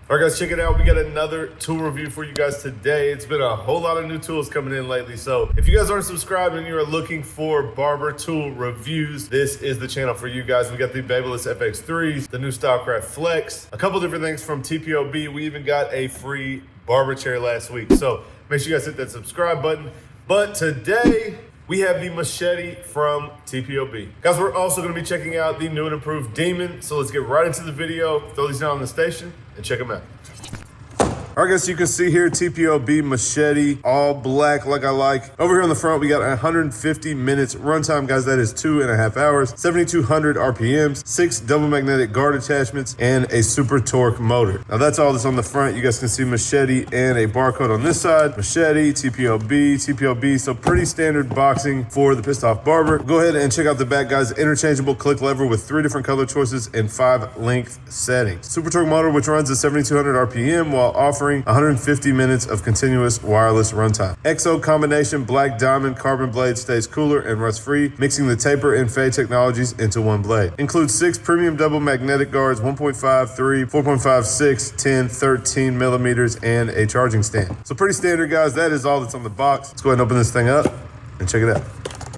All right, guys, check it out. We got another tool review for you guys today. It's been a whole lot of new tools coming in lately. So if you guys aren't subscribed and you're looking for barber tool reviews, this is the channel for you guys. We got the Babyliss FX3s, the new Stylecraft Flex, a couple different things from TPOB. We even got a free barber chair last week. So make sure you guys hit that subscribe button. But today, we have the Machete from TPOB. Guys, we're also gonna be checking out the new and improved Demon. So let's get right into the video, throw these down on the station, and check them out. All right, guys, you can see here TPOB Machete, all black like I like. Over here on the front, we got 150 minutes runtime, guys. That is 2.5 hours, 7,200 RPMs, 6 double magnetic guard attachments, and a super torque motor. Now that's all that's on the front. You guys can see Machete and a barcode on this side. Machete, TPOB, so pretty standard boxing for the Pissed Off Barber. Go ahead and check out the back, guys. Interchangeable click lever with 3 different color choices and 5 length settings. Super torque motor, which runs at 7,200 RPM while offering 150 minutes of continuous wireless runtime. XO combination black diamond carbon blade stays cooler and rust free, mixing the taper and fade technologies into one blade. Includes 6 premium double magnetic guards, 1.5, 3, 4.5, 6, 10, 13 millimeters, and a charging stand. So pretty standard, guys. That is all that's on the box. Let's go ahead and open this thing up and check it out.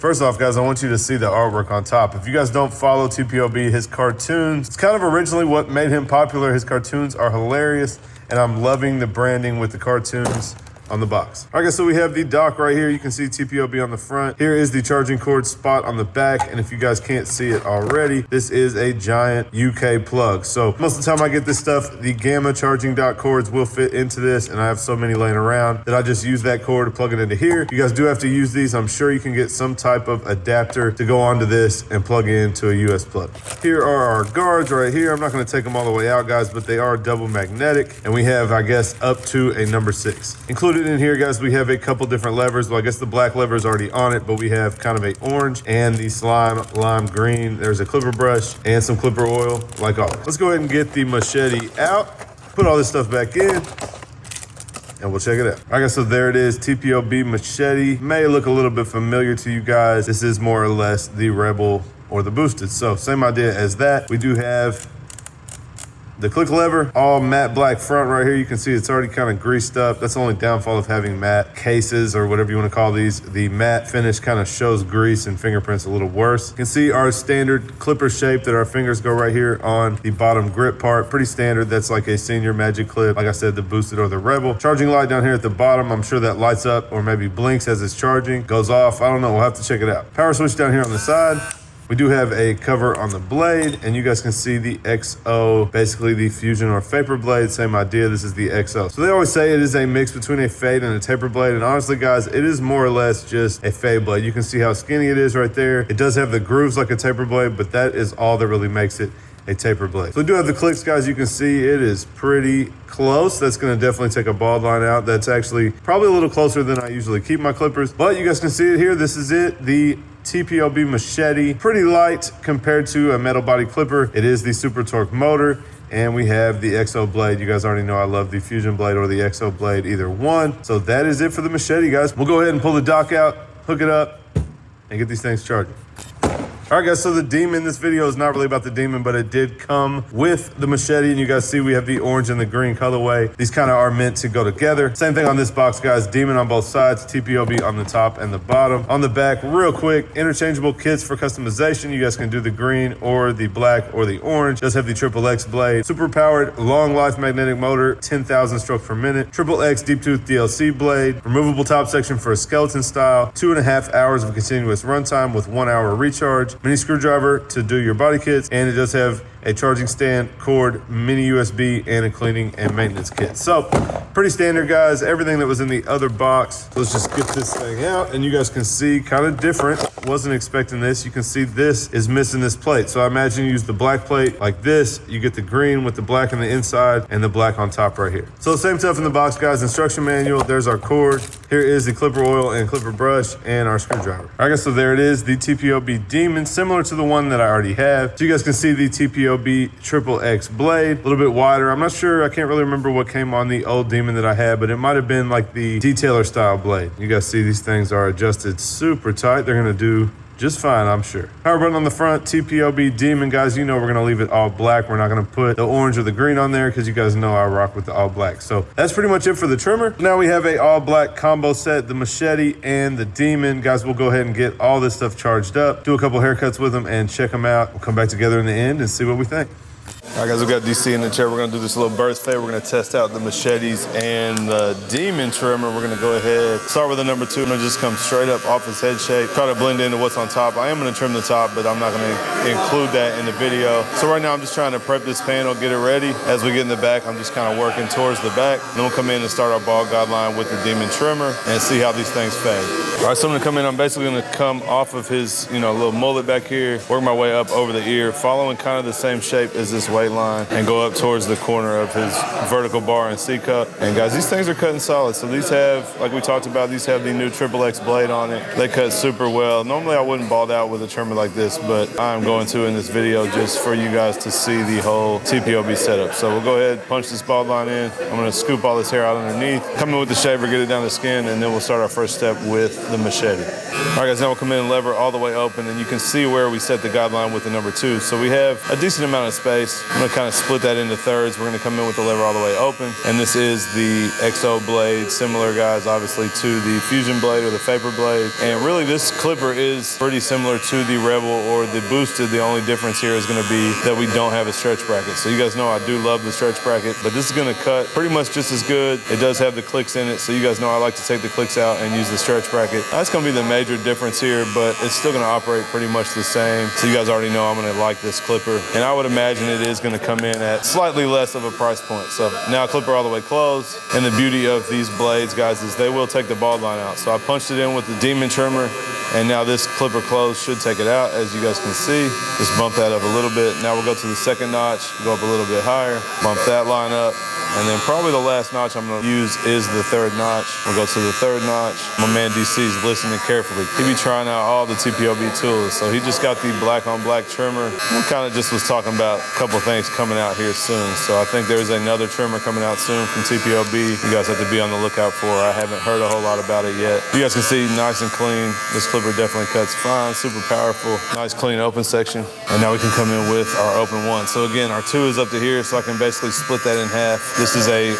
First off, guys, I want you to see the artwork on top. If you guys don't follow TPOB, his cartoons, it's kind of originally what made him popular. His cartoons are hilarious, and I'm loving the branding with the cartoons on the box. All right, guys, so we have the dock right here. You can see TPOB on the front. Here is the charging cord spot on the back, and if you guys can't see it already, this is a giant UK plug. So most of the time I get this stuff, the Gamma charging dock cords will fit into this, and I have so many laying around that I just use that cord to plug it into here. You guys do have to use these. I'm sure you can get some type of adapter to go onto this and plug into a US plug. Here are our guards right here. I'm not gonna take them all the way out, guys, but they are double magnetic, and we have, I guess, up to a number 6. Included in here, guys, we have a couple different levers. Well, I guess the black lever is already on it, but we have kind of a orange and the lime green. There's a clipper brush and some clipper oil, like always. Let's go ahead and get the Machete out, put all this stuff back in, and we'll check it out. All right, guys, so there it is, TPOB Machete. May look a little bit familiar to you guys. This is more or less the Rebel or the Boosted. So same idea as that. We do have the click lever, all matte black front right here. You can see it's already kind of greased up. That's the only downfall of having matte cases or whatever you want to call these. The matte finish kind of shows grease and fingerprints a little worse. You can see our standard clipper shape that our fingers go right here on the bottom grip part. Pretty standard. That's like a senior magic clip. Like I said, the Boosted or the Rebel. Charging light down here at the bottom. I'm sure that lights up or maybe blinks as it's charging. Goes off. I don't know. We'll have to check it out. Power switch down here on the side. We do have a cover on the blade, and you guys can see the XO, basically the fusion or vapor blade, same idea. This is the XO. So they always say it is a mix between a fade and a taper blade, and honestly, guys, it is more or less just a fade blade. You can see how skinny it is right there. It does have the grooves like a taper blade, but that is all that really makes it a taper blade. So we do have the clicks, guys. You can see it is pretty close. That's gonna definitely take a bald line out. That's actually probably a little closer than I usually keep my clippers, but you guys can see it here. This is it, the TPOB Machete. Pretty light compared to a metal body clipper. It is the super torque motor, and we have the XO blade. You guys already know I love the Fusion blade or the XO blade, either one. So that is it for the Machete, guys. We'll go ahead and pull the dock out, hook it up, and get these things charging. All right, guys, so the Demon, this video is not really about the Demon, but it did come with the Machete, and you guys see we have the orange and the green colorway. These kind of are meant to go together. Same thing on this box, guys. Demon on both sides, TPOB on the top and the bottom. On the back, real quick, interchangeable kits for customization. You guys can do the green or the black or the orange. Does have the XXX blade. Super powered, long life magnetic motor, 10,000 strokes per minute. XXX deep tooth DLC blade. Removable top section for a skeleton style. 2.5 hours of continuous runtime with 1 hour recharge. Mini screwdriver to do your body kits, and it does have a charging stand, cord, mini USB, and a cleaning and maintenance kit. So pretty standard, guys. Everything that was in the other box. So let's just get this thing out, and you guys can see kind of different. Wasn't expecting this. You can see this is missing this plate. So I imagine you use the black plate like this. You get the green with the black on the inside and the black on top right here. So the same stuff in the box, guys. Instruction manual. There's our cord. Here is the clipper oil and clipper brush and our screwdriver. All right, guys, so there it is, the TPOB Demon, similar to the one that I already have. So you guys can see the TPOB XXX blade, a little bit wider. I'm not sure, I can't really remember what came on the old Demon that I had, but it might have been like the detailer style blade. You guys see these things are adjusted super tight. They're gonna do just fine, I'm sure. Power button on the front, TPOB Demon, guys. You know we're gonna leave it all black. We're not gonna put the orange or the green on there because you guys know I rock with the all black. So that's pretty much it for the trimmer. Now we have a all black combo set, the Machete and the Demon. Guys, we'll go ahead and get all this stuff charged up, do a couple haircuts with them and check them out. We'll come back together in the end and see what we think. All right, guys, we got DC in the chair. We're gonna do this little birth fade. We're gonna test out the Machetes and the Demon trimmer. We're gonna go ahead, start with the number 2. I'm gonna just come straight up off his head shape, try to blend into what's on top. I am gonna trim the top, but I'm not gonna include that in the video. So right now I'm just trying to prep this panel, get it ready. As we get in the back, I'm just kind of working towards the back. Then we'll come in and start our ball guideline with the Demon trimmer and see how these things fade. All right, so I'm gonna come in, I'm basically gonna come off of his, little mullet back here, work my way up over the ear, following kind of the same shape as this weight line, and go up towards the corner of his vertical bar and C-cup. And guys, these things are cutting solid. So these have, like we talked about, these have the new XXX blade on it. They cut super well. Normally I wouldn't bald out with a trimmer like this, but I'm going to in this video just for you guys to see the whole TPOB setup. So we'll go ahead, punch this bald line in. I'm gonna scoop all this hair out underneath, come in with the shaver, get it down the skin, and then we'll start our first step with the Machete. All right, guys, now we'll come in and lever all the way open, and you can see where we set the guideline with the number 2. So we have a decent amount of space. I'm gonna kind of split that into thirds. We're gonna come in with the lever all the way open. And this is the XO blade, similar, guys, obviously to the Fusion blade or the Faber blade. And really this clipper is pretty similar to the Rebel or the Boosted. The only difference here is gonna be that we don't have a stretch bracket. So you guys know I do love the stretch bracket, but this is gonna cut pretty much just as good. It does have the clicks in it, so you guys know I like to take the clicks out and use the stretch bracket. That's gonna be the major difference here, but it's still gonna operate pretty much the same. So you guys already know I'm gonna like this clipper. And I would imagine it is gonna come in at slightly less of a price point. So now clipper all the way closed. And the beauty of these blades, guys, is they will take the bald line out. So I punched it in with the Demon trimmer, and now this clipper close should take it out, as you guys can see. Just bump that up a little bit. Now we'll go to the second notch, go up a little bit higher, bump that line up. And then probably the last notch I'm gonna use is the third notch. We'll go to the third notch. My man DC's listening carefully. He be trying out all the TPOB tools. So he just got the black on black trimmer. I kind of just was talking about a couple things coming out here soon. So I think there's another trimmer coming out soon from TPOB. You guys have to be on the lookout for. I haven't heard a whole lot about it yet. You guys can see nice and clean. This clipper definitely cuts fine, super powerful. Nice clean open section. And now we can come in with our open 1. So again, our 2 is up to here, so I can basically split that in half. This is a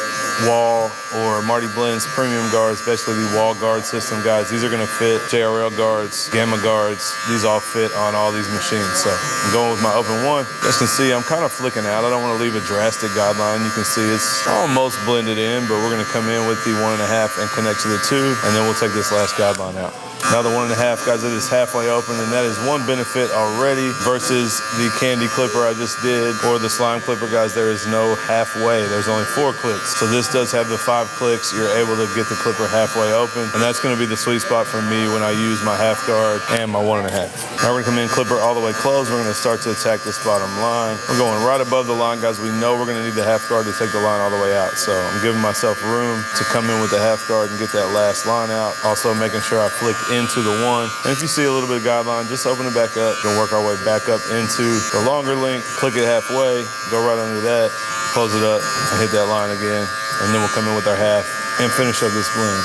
wall or Marty Blends premium guards, basically the wall guard system, guys. These are gonna fit JRL guards, Gamma guards. These all fit on all these machines. So I'm going with my open 1. You guys can see I'm kind of flicking out. I don't wanna leave a drastic guideline. You can see it's almost blended in, but we're gonna come in with the 1.5 and connect to the 2, and then we'll take this last guideline out. Now the 1.5, guys, it is halfway open, and that is one benefit already versus the candy clipper I just did or the slime clipper, guys. There is no halfway. There's only 4 clicks. So this does have the 5 clicks. You're able to get the clipper halfway open, and that's gonna be the sweet spot for me when I use my half guard and my 1.5. Now we're gonna come in clipper all the way closed. We're gonna start to attack this bottom line. We're going right above the line, guys. We know we're gonna need the half guard to take the line all the way out. So I'm giving myself room to come in with the half guard and get that last line out. Also making sure I flick into the 1. And if you see a little bit of guideline, just open it back up. We're gonna work our way back up into the longer link, click it halfway, go right under that, close it up, and hit that line again. And then we'll come in with our half and finish up this blend.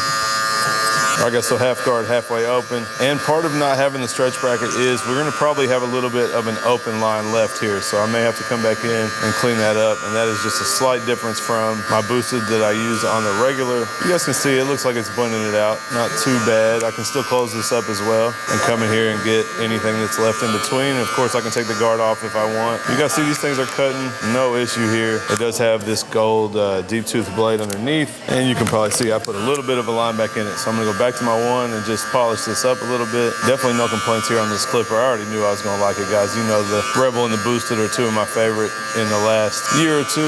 All right, guys, so half guard, halfway open. And part of not having the stretch bracket is we're gonna probably have a little bit of an open line left here. So I may have to come back in and clean that up. And that is just a slight difference from my boosted that I use on the regular. You guys can see it looks like it's blending it out. Not too bad. I can still close this up as well and come in here and get anything that's left in between. And of course, I can take the guard off if I want. You guys see these things are cutting, no issue here. It does have this gold deep tooth blade underneath. And you can probably see I put a little bit of a line back in it. So I'm gonna go back to my 1 and just polish this up a little bit. Definitely no complaints here on this clipper. I already knew I was gonna like it, guys. You know the Rebel and the Boosted are 2 of my favorite in the last year or 2,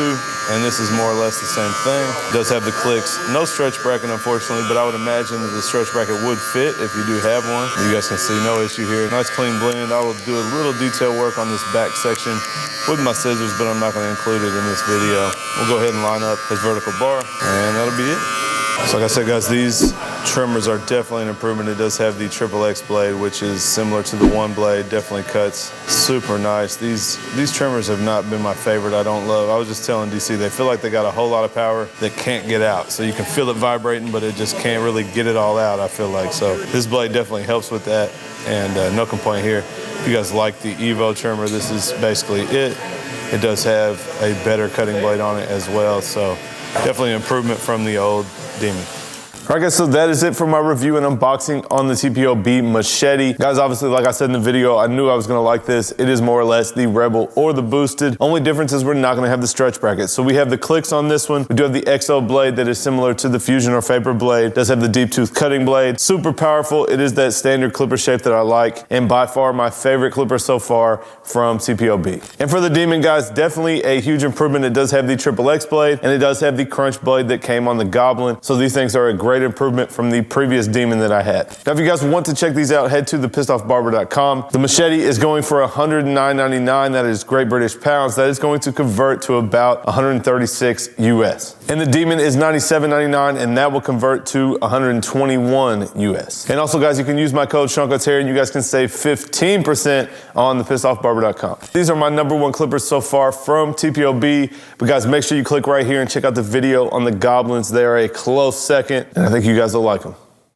and this is more or less the same thing. It does have the clicks. No stretch bracket, unfortunately, but I would imagine that the stretch bracket would fit if you do have one. You guys can see no issue here. Nice clean blend. I will do a little detail work on this back section with my scissors, but I'm not gonna include it in this video. We'll go ahead and line up his vertical bar, and that'll be it. So like I said, guys, these trimmers are definitely an improvement. It does have the XXX blade, which is similar to the one blade, definitely cuts super nice. These trimmers have not been my favorite. I don't love. I was just telling DC, they feel like they got a whole lot of power that can't get out. So you can feel it vibrating, but it just can't really get it all out, I feel like. So this blade definitely helps with that, and no complaint here. If you guys like the Evo trimmer, this is basically it. It does have a better cutting blade on it as well, so definitely an improvement from the old Demon. All right, guys, so that is it for my review and unboxing on the TPOB Machete. Guys, obviously, like I said in the video, I knew I was gonna like this. It is more or less the Rebel or the Boosted. Only difference is we're not gonna have the stretch bracket. So we have the clicks on this one. We do have the XL blade that is similar to the Fusion or Faber blade. It does have the deep tooth cutting blade. Super powerful. It is that standard clipper shape that I like, and by far my favorite clipper so far from TPOB. And for the Demon, guys, definitely a huge improvement. It does have the XXX blade, and it does have the crunch blade that came on the Goblin. So these things are a great improvement from the previous Demon that I had. Now, if you guys want to check these out, head to thepissedoffbarber.com. The Machete is going for $109.99. That is Great British pounds. That is going to convert to about 136 US. And the Demon is $97.99, and that will convert to 121 US. And also, guys, you can use my code Seancutshair, and you guys can save 15% on thepissedoffbarber.com. These are my #1 clippers so far from TPOB. But guys, make sure you click right here and check out the video on the Goblins. They are a close second, and I think you guys will like them.